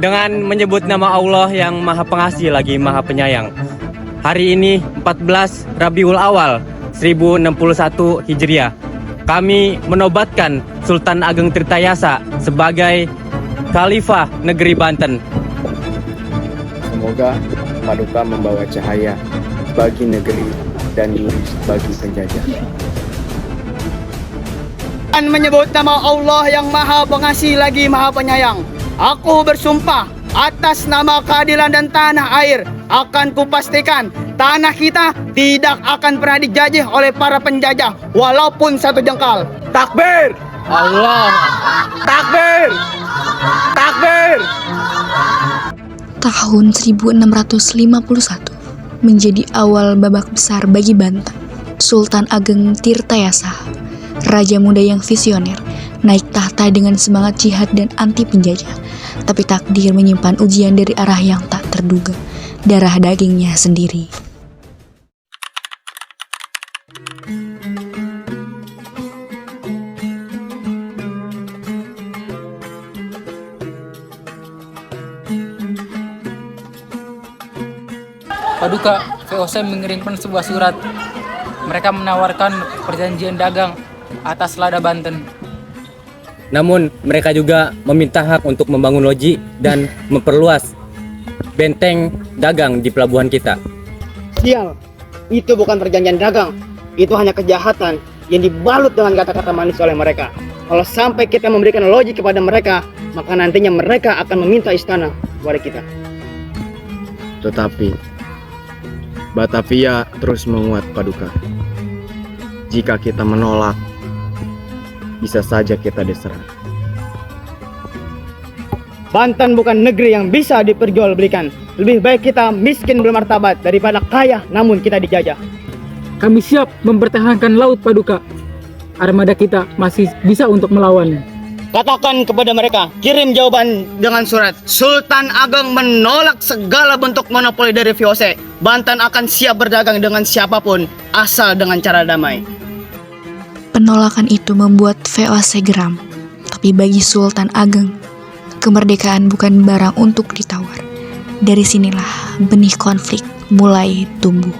dengan menyebut nama Allah yang Maha Pengasih lagi Maha Penyayang. Hari ini 14 Rabiul Awal 1061 Hijriah. Kami menobatkan Sultan Ageng Tirtayasa sebagai Khalifah Negeri Banten. Semoga Paduka membawa cahaya bagi negeri dan lurus bagi penjajah. Dan menyebut nama Allah yang Maha Pengasih lagi Maha Penyayang. Aku bersumpah atas nama keadilan dan tanah air, akan kupastikan tanah kita tidak akan pernah dijajah oleh para penjajah walaupun satu jengkal. Takbir! Allah! Takbir! Takbir! Tahun 1651 menjadi awal babak besar bagi Banten. Sultan Ageng Tirtayasa, raja muda yang visioner, naik tahta dengan semangat jihad dan anti penjajah. Tapi takdir menyimpan ujian dari arah yang tak terduga, darah dagingnya sendiri. Paduka, VOC mengirimkan sebuah surat. Mereka menawarkan perjanjian dagang atas lada Banten. Namun mereka juga meminta hak untuk membangun loji dan memperluas benteng dagang di pelabuhan kita. Sial, itu bukan perjanjian dagang. Itu hanya kejahatan yang dibalut dengan kata-kata manis oleh mereka. Kalau sampai kita memberikan loji kepada mereka, maka nantinya mereka akan meminta istana kepada kita. Tetapi Batavia terus menguat, Paduka. Jika kita menolak, bisa saja kita diserang. Banten bukan negeri yang bisa diperjualbelikan. Lebih baik kita miskin bermartabat daripada kaya namun kita dijajah. Kami siap mempertahankan laut, Paduka. Armada kita masih bisa untuk melawan. Katakan kepada mereka, kirim jawaban dengan surat. Sultan Ageng menolak segala bentuk monopoli dari VOC. Banten akan siap berdagang dengan siapapun, asal dengan cara damai. Penolakan itu membuat VOC geram. Tapi bagi Sultan Ageng, kemerdekaan bukan barang untuk ditawar. Dari sinilah benih konflik mulai tumbuh.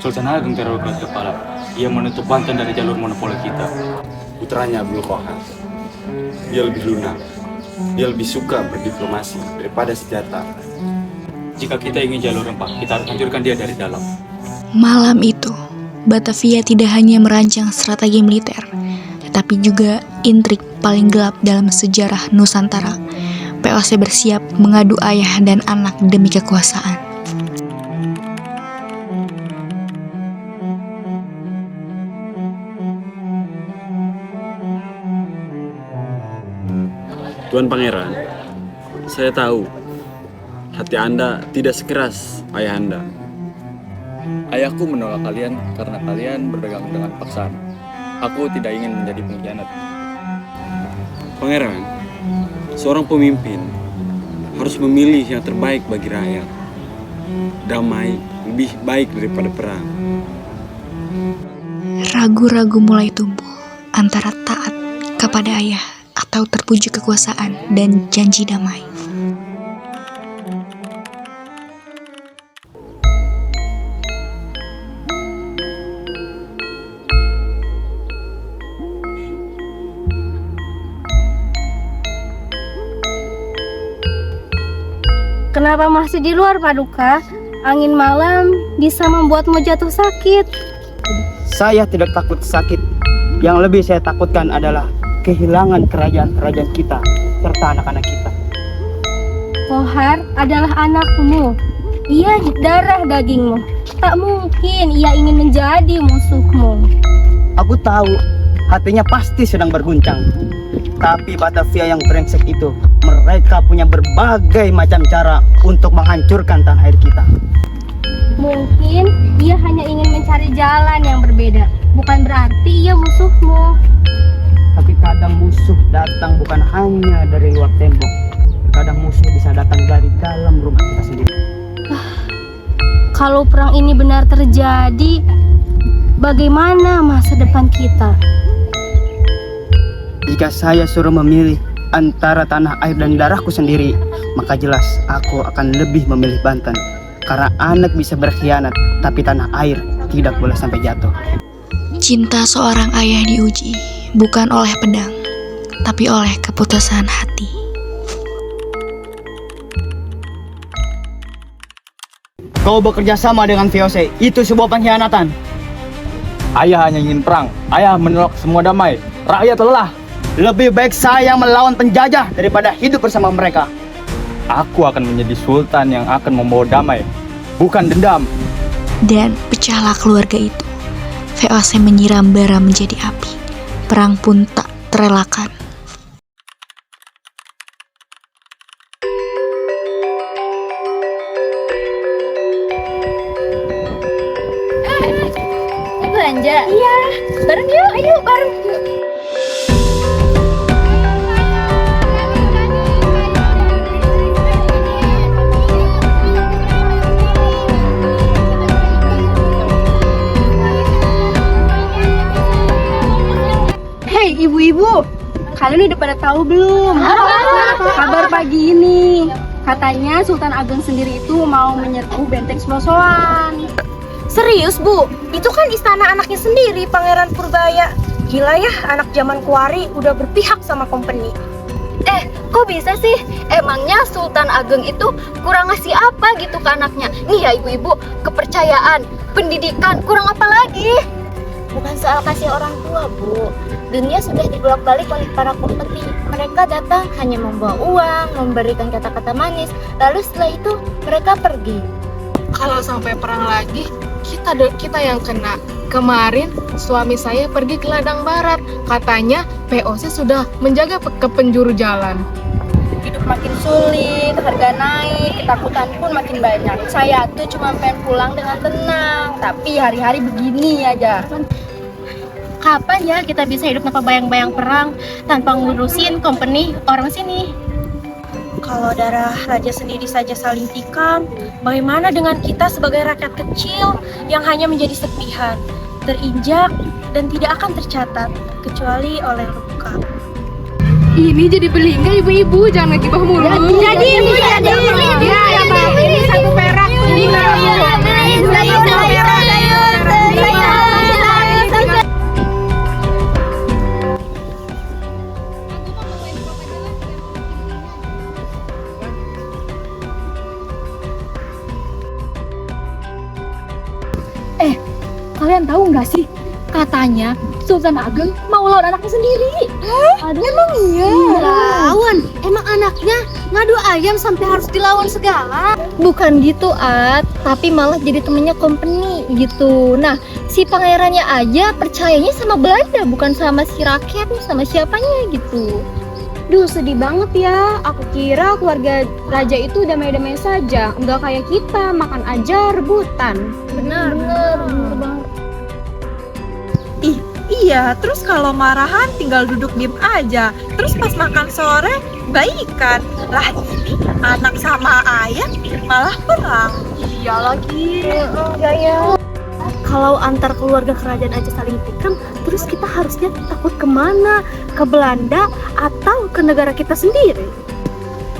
Sultan Ageng terlalu keras kepala. Ia menutup Banten dari jalur monopoli kita. Putranya Abdul Qahar, dia lebih lunak. Dia lebih suka berdiplomasi daripada senjata. Jika kita ingin jalur rempah, kita harus hancurkan dia dari dalam. Malam itu, Batavia tidak hanya merancang strategi militer, tetapi juga intrik paling gelap dalam sejarah Nusantara. VOC bersiap mengadu ayah dan anak demi kekuasaan. Tuan Pangeran, saya tahu hati Anda tidak sekeras ayah Anda. Ayahku menolak kalian karena kalian berdagang dengan paksaan. Aku tidak ingin menjadi pengkhianat. Pangeran, seorang pemimpin harus memilih yang terbaik bagi rakyat. Damai lebih baik daripada perang. Ragu-ragu mulai tumbuh antara taat kepada ayah atau terpuju kekuasaan dan janji damai. Kenapa masih di luar, Paduka? Angin malam bisa membuatmu jatuh sakit. Saya tidak takut sakit. Yang lebih saya takutkan adalah kehilangan kerajaan-kerajaan kita serta anak-anak kita. Qahar adalah anakmu. Ia darah dagingmu. Tak mungkin ia ingin menjadi musuhmu. Aku tahu hatinya pasti sedang berguncang. Tapi Batavia yang brengsek itu, mereka punya berbagai macam cara untuk menghancurkan tanah air kita. Mungkin ia hanya ingin mencari jalan yang berbeda. Bukan berarti ia musuhmu. Kadang musuh datang bukan hanya dari luar tembok. Kadang musuh bisa datang dari dalam rumah kita sendiri. Kalau perang ini benar terjadi, bagaimana masa depan kita? Jika saya suruh memilih antara tanah air dan darahku sendiri, maka jelas aku akan lebih memilih Banten. Karena anak bisa berkhianat, tapi tanah air tidak boleh sampai jatuh. Cinta seorang ayah diuji bukan oleh pedang, tapi oleh keputusan hati. Kau bekerja sama dengan VOC, itu sebuah pengkhianatan. Ayah hanya ingin perang. Ayah menolak semua damai. Rakyat lelah. Lebih baik saya melawan penjajah daripada hidup bersama mereka. Aku akan menjadi sultan yang akan membawa damai, bukan dendam. Dan pecahlah keluarga itu. VOC menyiram bara menjadi api. Perang pun tak terelakkan. Belanja? Iya. Bareng yuk, ayo bareng yuk. Hei ibu-ibu, kalian udah pada tahu belum? Kabar pagi ini, katanya Sultan Ageng sendiri itu mau menyerbu benteng Selosoan. Serius bu? Itu kan istana anaknya sendiri, Pangeran Purbaya. Gila ya, anak zaman Kuari udah berpihak sama company. Kok bisa sih? Emangnya Sultan Ageng itu kurang ngasih apa gitu ke anaknya? Nih ya ibu-ibu, kepercayaan, pendidikan, kurang apa lagi? Bukan soal kasih orang tua bu. Dunia sudah dibolak-balik oleh para company. Mereka datang hanya membawa uang, memberikan kata-kata manis, lalu setelah itu mereka pergi. Kalau sampai perang lagi, kita yang kena. Kemarin suami saya pergi ke ladang barat, katanya POC sudah menjaga ke penjuru jalan. Hidup makin sulit, harga naik, ketakutan pun makin banyak. Saya tuh cuma pengen pulang dengan tenang, tapi hari-hari begini aja. Kapan ya kita bisa hidup tanpa bayang-bayang perang, tanpa ngurusin company orang sini? Kalau darah raja sendiri saja saling tikam, bagaimana dengan kita sebagai rakyat kecil yang hanya menjadi serpihan, terinjak dan tidak akan tercatat, kecuali oleh luka. Ini jadi beli enggak ibu-ibu? Jangan lagi bah mulu. Jadi ibu jadi. Ya, ini satu perak. Ini satu perak. Kalian tahu nggak sih? Katanya Sultan Ageng mau lawan anaknya sendiri. Emang iya? Lawan? Emang anaknya ngadu ayam sampai harus dilawan segala? Bukan gitu, At. Tapi malah jadi temennya company gitu. Nah, si pangerannya aja percayanya sama Belanda, bukan sama si rakyatnya, sama siapanya gitu. Duh, sedih banget ya. Aku kira keluarga raja itu damai-damai saja. Nggak kayak kita, makan aja rebutan. Benar banget. Iya, terus kalau marahan tinggal duduk diem aja. Terus pas makan sore baikan. Lah ini anak sama ayah malah perang. Iya lagi. Ya. Kalau antar keluarga kerajaan aja saling tikam, terus kita harusnya takut kemana? Ke Belanda atau ke negara kita sendiri?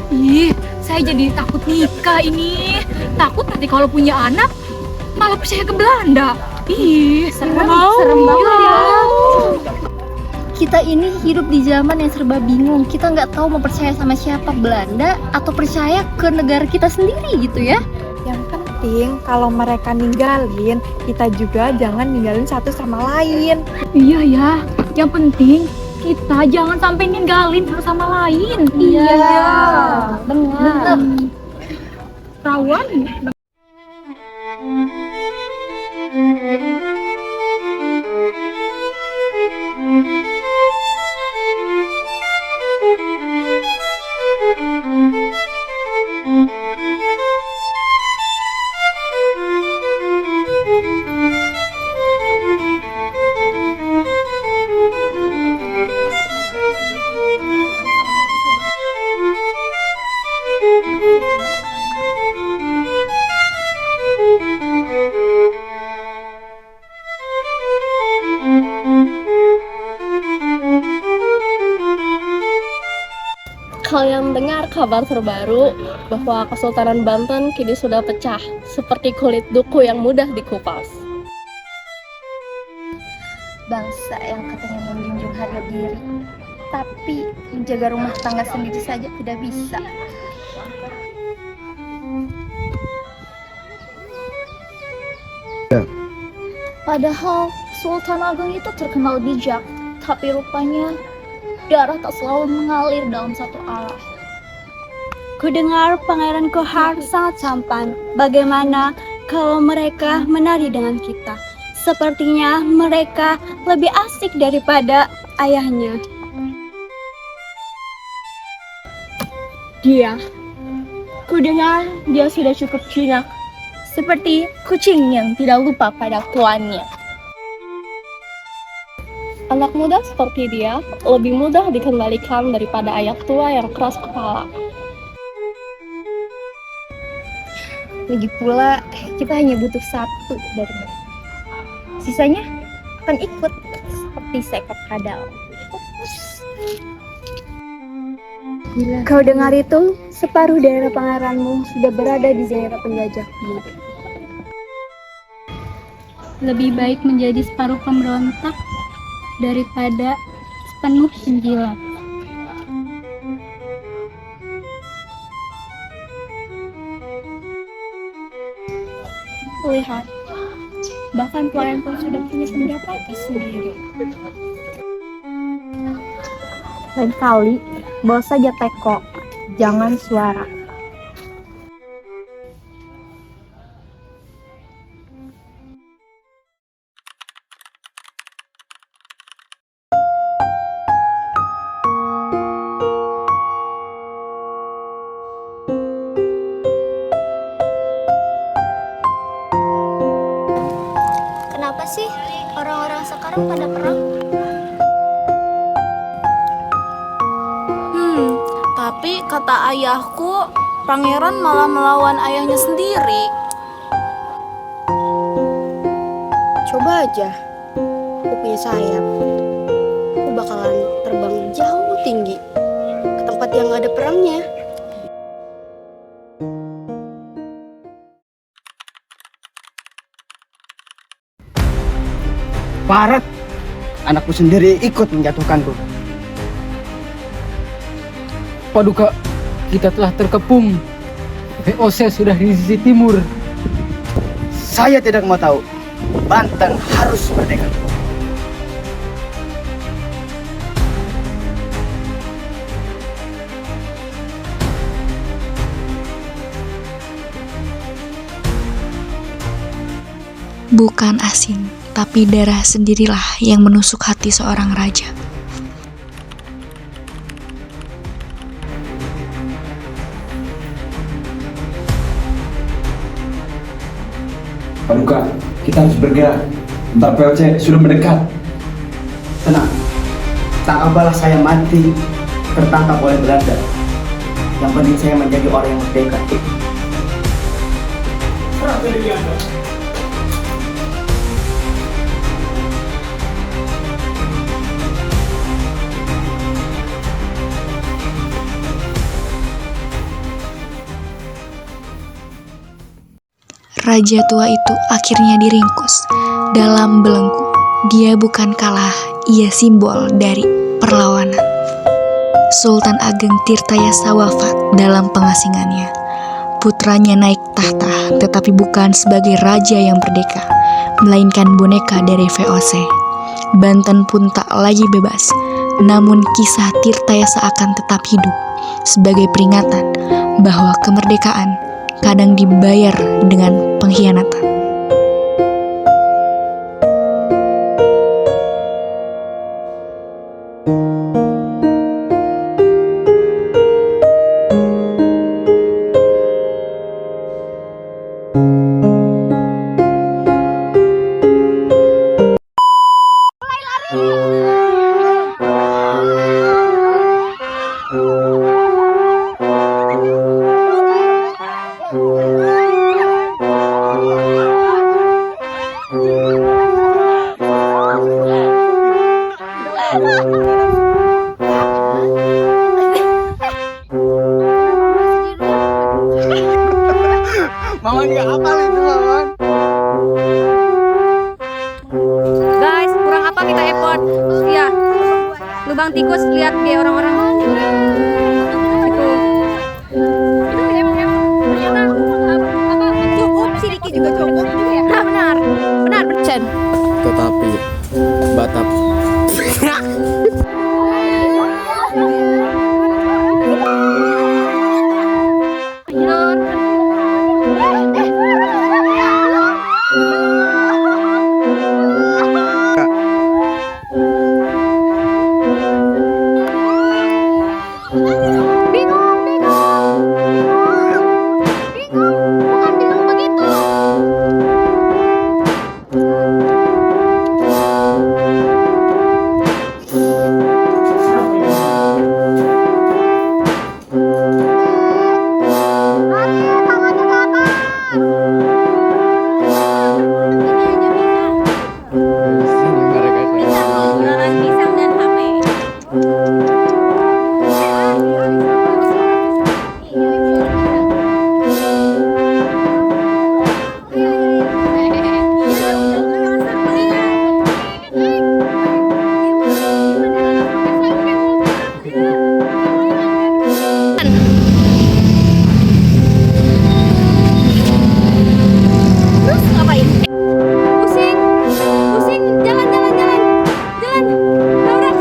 Ih, saya jadi takut nikah ini. Takut nanti kalau punya anak malah percaya ke Belanda. Ih, serem banget ya. Kita ini hidup di zaman yang serba bingung. Kita nggak tahu mau percaya sama siapa, Belanda atau percaya ke negara kita sendiri gitu ya. Yang penting kalau mereka ninggalin, kita juga jangan ninggalin satu sama lain. Iya ya, yang penting kita jangan sampai ninggalin satu sama lain. Iya, benar. Rawan. kalian dengar kabar terbaru bahwa Kesultanan Banten kini sudah pecah, seperti kulit duku yang mudah dikupas? Bangsa yang katanya menjunjung harga diri, tapi menjaga rumah tangga sendiri saja tidak bisa. Padahal Sultan Agung itu terkenal bijak, tapi rupanya darah tak selalu mengalir dalam satu arah. Kudengar Pangeran Kohar sangat tampan. Bagaimana kalau mereka menari dengan kita? Sepertinya mereka lebih asik daripada ayahnya. Kudengar dia sudah cukup jinak, seperti kucing yang tidak lupa pada tuannya. Anak muda seperti dia lebih mudah dikendalikan daripada ayah tua yang keras kepala. Lagi pula, kita hanya butuh satu dari mereka. Sisanya akan ikut seperti seekor kadal. Kau dengar itu? Separuh daerah pangeranmu sudah berada di daerah penjajah. Lebih baik menjadi separuh pemberontak daripada sepenuh penjilat. Lihat, bahkan pelayan pun sudah punya pendapatnya sendiri. Lain kali, bawa saja teko, jangan suara. Kenapa sih orang-orang sekarang pada perang? Tapi kata ayahku, pangeran malah melawan ayahnya sendiri. Coba aja, aku punya sayap. Aku bakalan terbang jauh tinggi ke tempat yang gak ada perangnya. Barat, anakku sendiri ikut menjatuhkanku. Paduka, kita telah terkepung. VOC sudah di sisi timur. Saya tidak mau tahu. Banten harus merdeka. Bukan asing, tapi darah sendirilah yang menusuk hati seorang raja. Paduka, kita harus bergerak. Bentar POC sudah mendekat. Tenang, tak apalah saya mati tertangkap oleh Belanda. Yang penting saya menjadi orang yang merdeka. Raja tua itu akhirnya diringkus dalam belenggu. Dia bukan kalah, ia simbol dari perlawanan. Sultan Ageng Tirtayasa wafat dalam pengasingannya. Putranya naik tahta, tetapi bukan sebagai raja yang merdeka, melainkan boneka dari VOC. Banten pun tak lagi bebas, namun kisah Tirtayasa akan tetap hidup sebagai peringatan bahwa kemerdekaan kadang dibayar dengan pengkhianatan. Bang Tikus lihat kayak orang-orang itu. Cukup, si Riki juga cukup juga ya. Nah, benar. Benar, Chen. Tetapi Batap Terus ngapain? Pusing. Pusing. Jalan. Laura.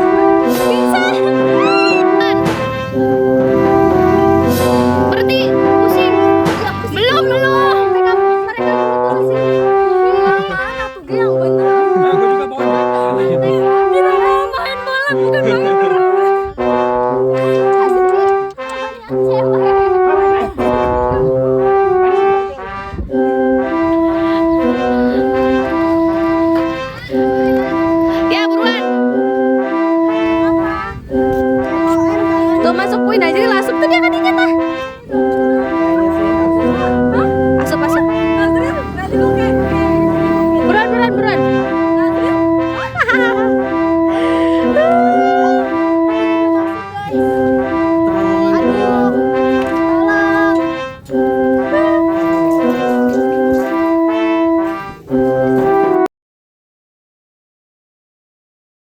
Pingsan. Berarti pusing. Belum. Mereka pusing. Mana tuh yang bener? Aku juga mau. Main bola bukan main bola. Ya buruan. Tuh masuk poin aja